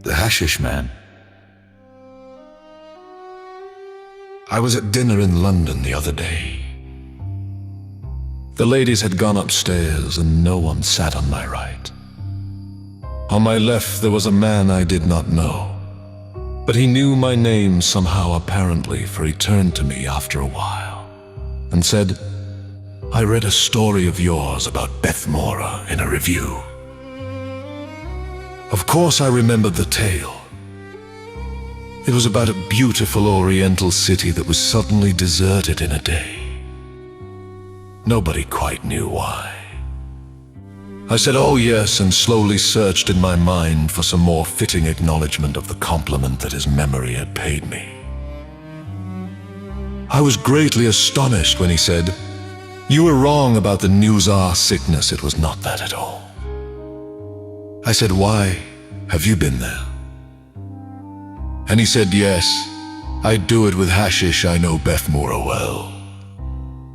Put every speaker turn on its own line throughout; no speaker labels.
The Hashish Man. I was at dinner in London the other day. The ladies had gone upstairs and no one sat on my right. On my left there was a man I did not know, but he knew my name somehow apparently, for he turned to me after a while and said, "I read a story of yours about Bethmora in a review." Of course I remembered the tale. It was about a beautiful oriental city that was suddenly deserted in a day. Nobody quite knew why. I said, "Oh yes," and slowly searched in my mind for some more fitting acknowledgement of the compliment that his memory had paid me. I was greatly astonished when he said, "You were wrong about the Nuzar sickness. It was not that at all." I said, "Why? Have you been there?" And he said, "Yes, I do it with hashish. I know Bethmora well."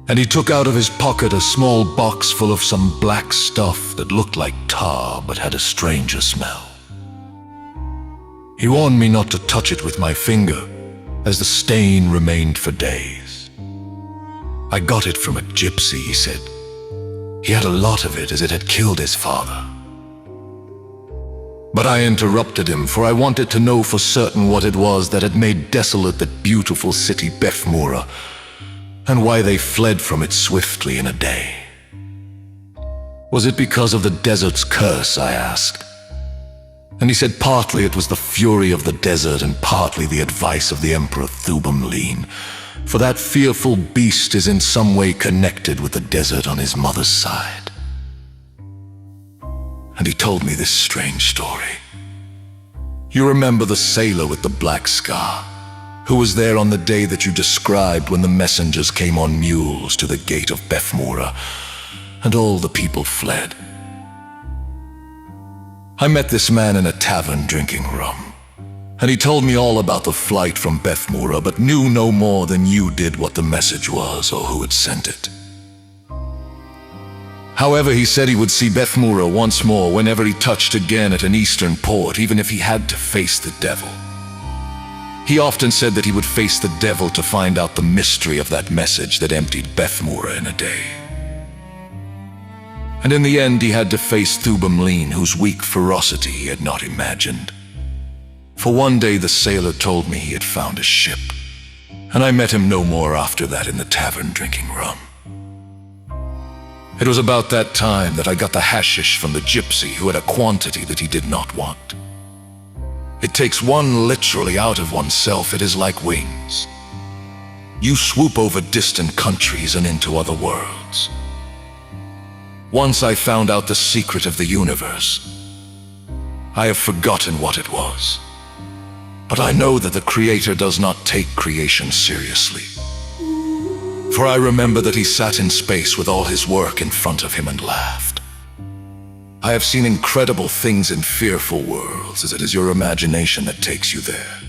And he took out of his pocket a small box full of some black stuff that looked like tar but had a stranger smell. He warned me not to touch it with my finger, as the stain remained for days. "I got it from a gypsy," he said. "He had a lot of it, as it had killed his father." But I interrupted him, for I wanted to know for certain what it was that had made desolate that beautiful city Bethmora, and why they fled from it swiftly in a day. Was it because of the desert's curse, I asked. And he said partly it was the fury of the desert and partly the advice of the Emperor Thubamleen, for that fearful beast is in some way connected with the desert on his mother's side. And he told me this strange story. You remember the sailor with the black scar, who was there on the day that you described when the messengers came on mules to the gate of Bethmora, and all the people fled? I met this man in a tavern drinking rum, and he told me all about the flight from Bethmora, but knew no more than you did what the message was or who had sent it. However, he said he would see Bethmora once more whenever he touched again at an eastern port, even if he had to face the devil. He often said that he would face the devil to find out the mystery of that message that emptied Bethmora in a day. And in the end he had to face Thubamleen, whose weak ferocity he had not imagined. For one day the sailor told me he had found a ship, and I met him no more after that in the tavern drinking rum. It was about that time that I got the hashish from the gypsy, who had a quantity that he did not want. It takes one literally out of oneself. It is like wings. You swoop over distant countries and into other worlds. Once I found out the secret of the universe. I have forgotten what it was, but I know that the Creator does not take creation seriously. For I remember that he sat in space with all his work in front of him and laughed. I have seen incredible things in fearful worlds, as it is your imagination that takes you there.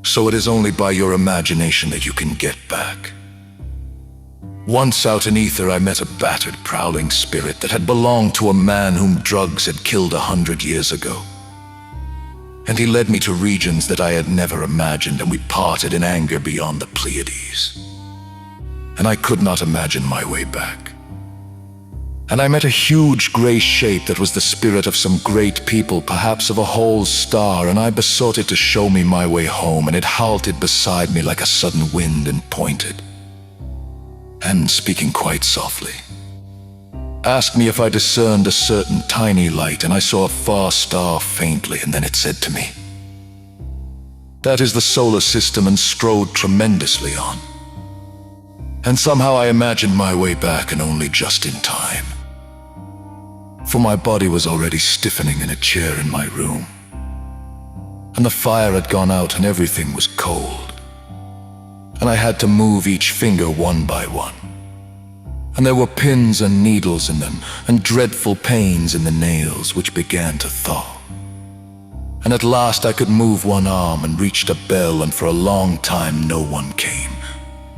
So it is only by your imagination that you can get back. Once out in ether I met a battered, prowling spirit that had belonged to a man whom drugs had killed 100 years ago. And he led me to regions that I had never imagined, and we parted in anger beyond the Pleiades. And I could not imagine my way back. And I met a huge gray shape that was the spirit of some great people, perhaps of a whole star, and I besought it to show me my way home, and it halted beside me like a sudden wind and pointed. And speaking quite softly, asked me if I discerned a certain tiny light, and I saw a far star faintly, and then it said to me, "That is the solar system," and strode tremendously on. And somehow I imagined my way back, and only just in time. For my body was already stiffening in a chair in my room, and the fire had gone out and everything was cold. And I had to move each finger one by one. And there were pins and needles in them, and dreadful pains in the nails which began to thaw. And at last I could move one arm and reached a bell, and for a long time no one came,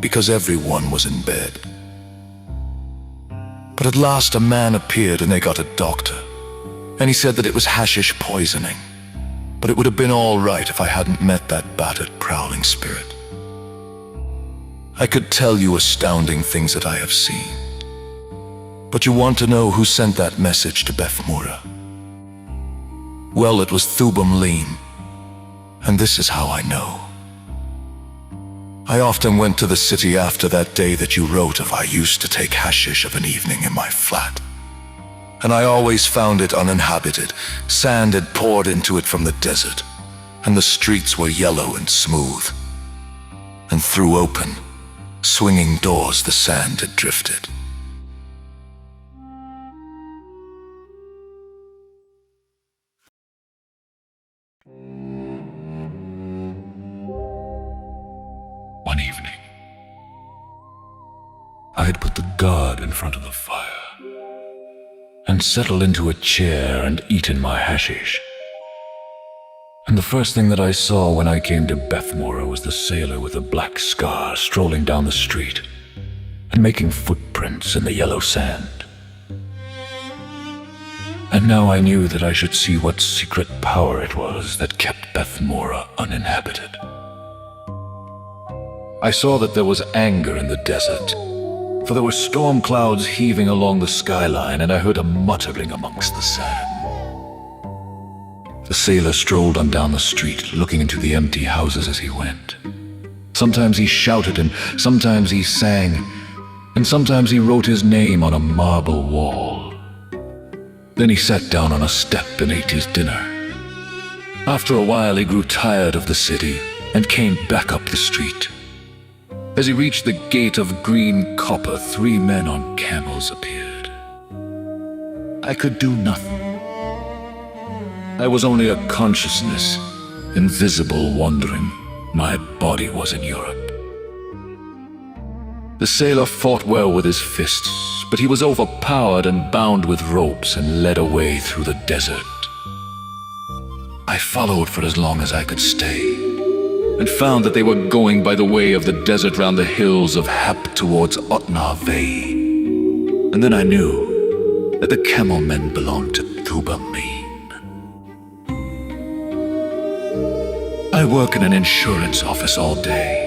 because everyone was in bed. But at last a man appeared, and they got a doctor, and he said that it was hashish poisoning. but it would have been all right if I hadn't met that battered, prowling spirit. I could tell you astounding things that I have seen, but you want to know who sent that message to Bethmura? Well, it was Thubam Lean, and this is how I know. I often went to the city after that day that you wrote of. I used to take hashish of an evening in my flat, and I always found it uninhabited. Sand had poured into it from the desert, and the streets were yellow and smooth. And through open, swinging doors the sand had drifted. One evening, I had put the guard in front of the fire and settled into a chair and eaten my hashish. And the first thing that I saw when I came to Bethmura was the sailor with a black scar strolling down the street and making footprints in the yellow sand. And now I knew that I should see what secret power it was that kept Bethmura uninhabited. I saw that there was anger in the desert, for there were storm clouds heaving along the skyline, and I heard a muttering amongst the sand. The sailor strolled on down the street, looking into the empty houses as he went. Sometimes he shouted, and sometimes he sang, and sometimes he wrote his name on a marble wall. Then he sat down on a step and ate his dinner. After a while he grew tired of the city and came back up the street. As he reached the gate of green copper, 3 men on camels appeared. I could do nothing. I was only a consciousness, invisible, wandering. My body was in Europe. The sailor fought well with his fists, but he was overpowered and bound with ropes and led away through the desert. I followed for as long as I could stay, and found that they were going by the way of the desert round the hills of Hap towards Otnarve. And then I knew that the camel men belonged to Thubam Lean. I work in an insurance office all day,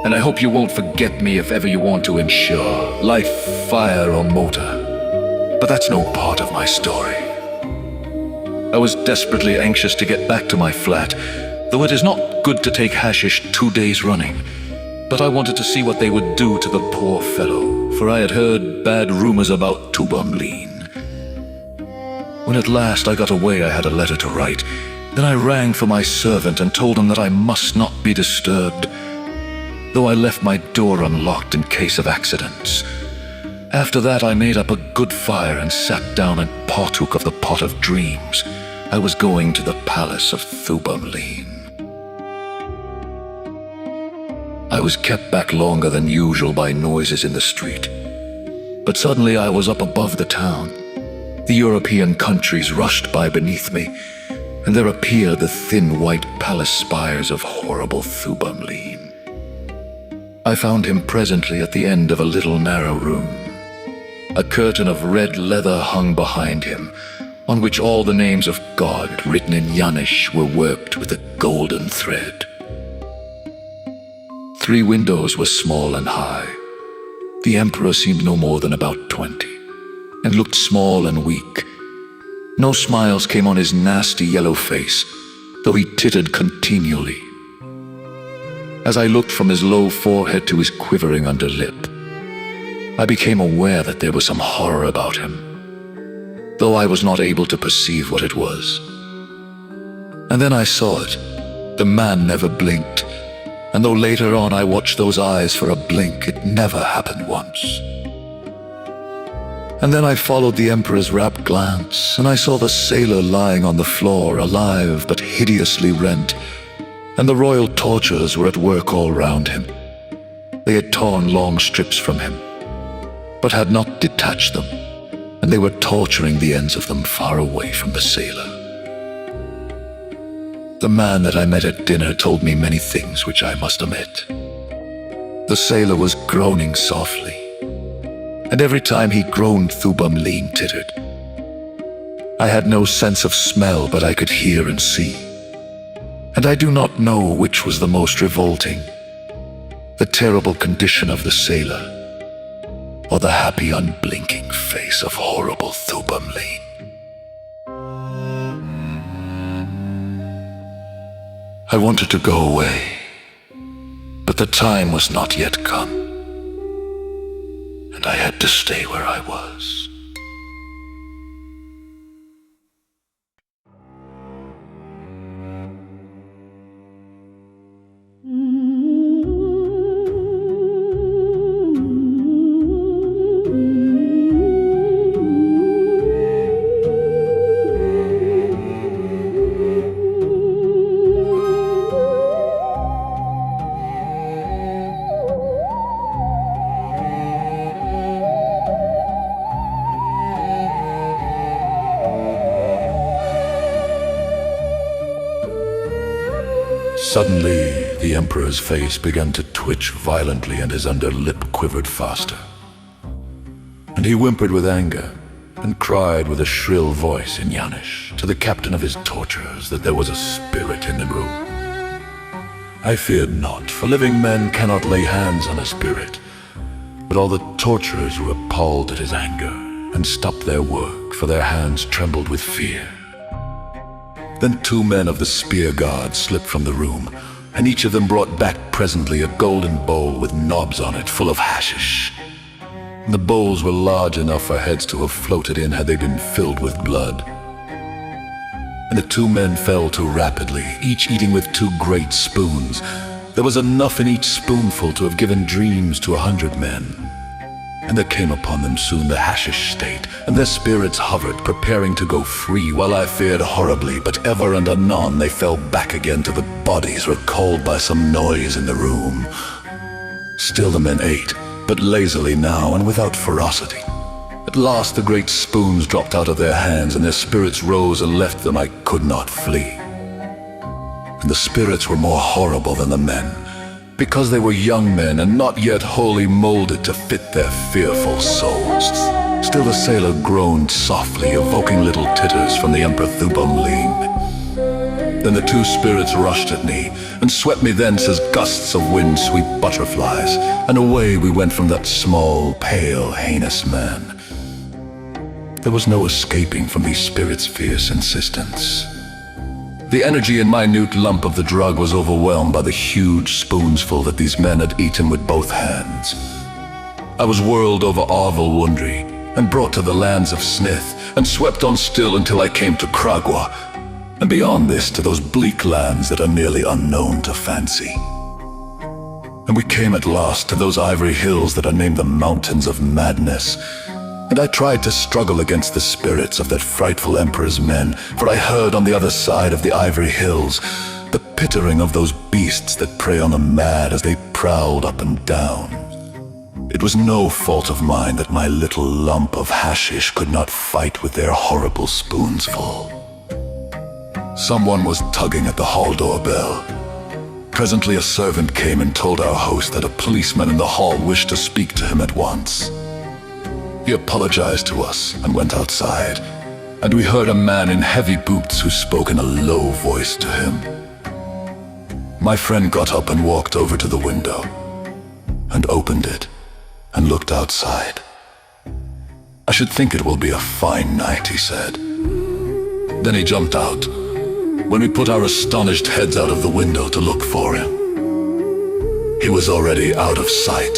and I hope you won't forget me if ever you want to insure life, fire, or motor. But that's no part of my story. I was desperately anxious to get back to my flat, though it is not good to take hashish 2 days running. But I wanted to see what they would do to the poor fellow, for I had heard bad rumors about Thubam Lean. When at last I got away, I had a letter to write. Then I rang for my servant and told him that I must not be disturbed, though I left my door unlocked in case of accidents. After that I made up a good fire and sat down and partook of the pot of dreams. I was going to the palace of Thubam Lean. I was kept back longer than usual by noises in the street. But suddenly I was up above the town. The European countries rushed by beneath me, and there appeared the thin white palace spires of horrible Thubam Lean. I found him presently at the end of a little narrow room. A curtain of red leather hung behind him, on which all the names of God written in Yanish were worked with a golden thread. 3 windows were small and high. The emperor seemed no more than about 20, and looked small and weak. No smiles came on his nasty yellow face, though he tittered continually. As I looked from his low forehead to his quivering underlip, I became aware that there was some horror about him, though I was not able to perceive what it was. And then I saw it. The man never blinked, and though later on I watched those eyes for a blink, it never happened once. And then I followed the emperor's rapt glance, and I saw the sailor lying on the floor, alive but hideously rent, and the royal torturers were at work all round him. They had torn long strips from him, but had not detached them, and they were torturing the ends of them far away from the sailor. The man that I met at dinner told me many things which I must omit. The sailor was groaning softly, and every time he groaned, Thubam Lean tittered. I had no sense of smell, but I could hear and see. And I do not know which was the most revolting, the terrible condition of the sailor, or the happy unblinking face of horrible Thubamleen. I wanted to go away, but the time was not yet come, and I had to stay where I was. Suddenly, the Emperor's face began to twitch violently and his underlip quivered faster. And he whimpered with anger and cried with a shrill voice in Yanish to the captain of his torturers that there was a spirit in the room. I feared not, for living men cannot lay hands on a spirit. But all the torturers were appalled at his anger and stopped their work, for their hands trembled with fear. Then 2 men of the spear guard slipped from the room, and each of them brought back presently a golden bowl with knobs on it full of hashish. The bowls were large enough for heads to have floated in had they been filled with blood. And the 2 men fell to rapidly, each eating with 2 great spoons. There was enough in each spoonful to have given dreams to 100 men. And there came upon them soon the hashish state, and their spirits hovered, preparing to go free, while I feared horribly, but ever and anon they fell back again to the bodies recalled by some noise in the room. Still the men ate, but lazily now and without ferocity. At last the great spoons dropped out of their hands, and their spirits rose and left them. I could not flee. And the spirits were more horrible than the men, because they were young men and not yet wholly molded to fit their fearful souls. Still the sailor groaned softly, evoking little titters from the Emperor Thubamleen. Then the 2 spirits rushed at me, and swept me thence as gusts of wind sweep butterflies, and away we went from that small, pale, heinous man. There was no escaping from these spirits' fierce insistence. The energy and minute lump of the drug was overwhelmed by the huge spoonsful that these men had eaten with both hands. I was whirled over Arvel Wundry, and brought to the lands of Snith, and swept on still until I came to Kragwa, and beyond this to those bleak lands that are nearly unknown to fancy. And we came at last to those ivory hills that are named the Mountains of Madness, and I tried to struggle against the spirits of that frightful Emperor's men, for I heard on the other side of the ivory hills the pittering of those beasts that prey on the mad as they prowled up and down. It was no fault of mine that my little lump of hashish could not fight with their horrible spoonsful. Someone was tugging at the hall door bell. Presently a servant came and told our host that a policeman in the hall wished to speak to him at once. He apologized to us and went outside, and we heard a man in heavy boots who spoke in a low voice to him. My friend got up and walked over to the window, and opened it, and looked outside. I should think it will be a fine night, he said. Then he jumped out, when we put our astonished heads out of the window to look for him. He was already out of sight.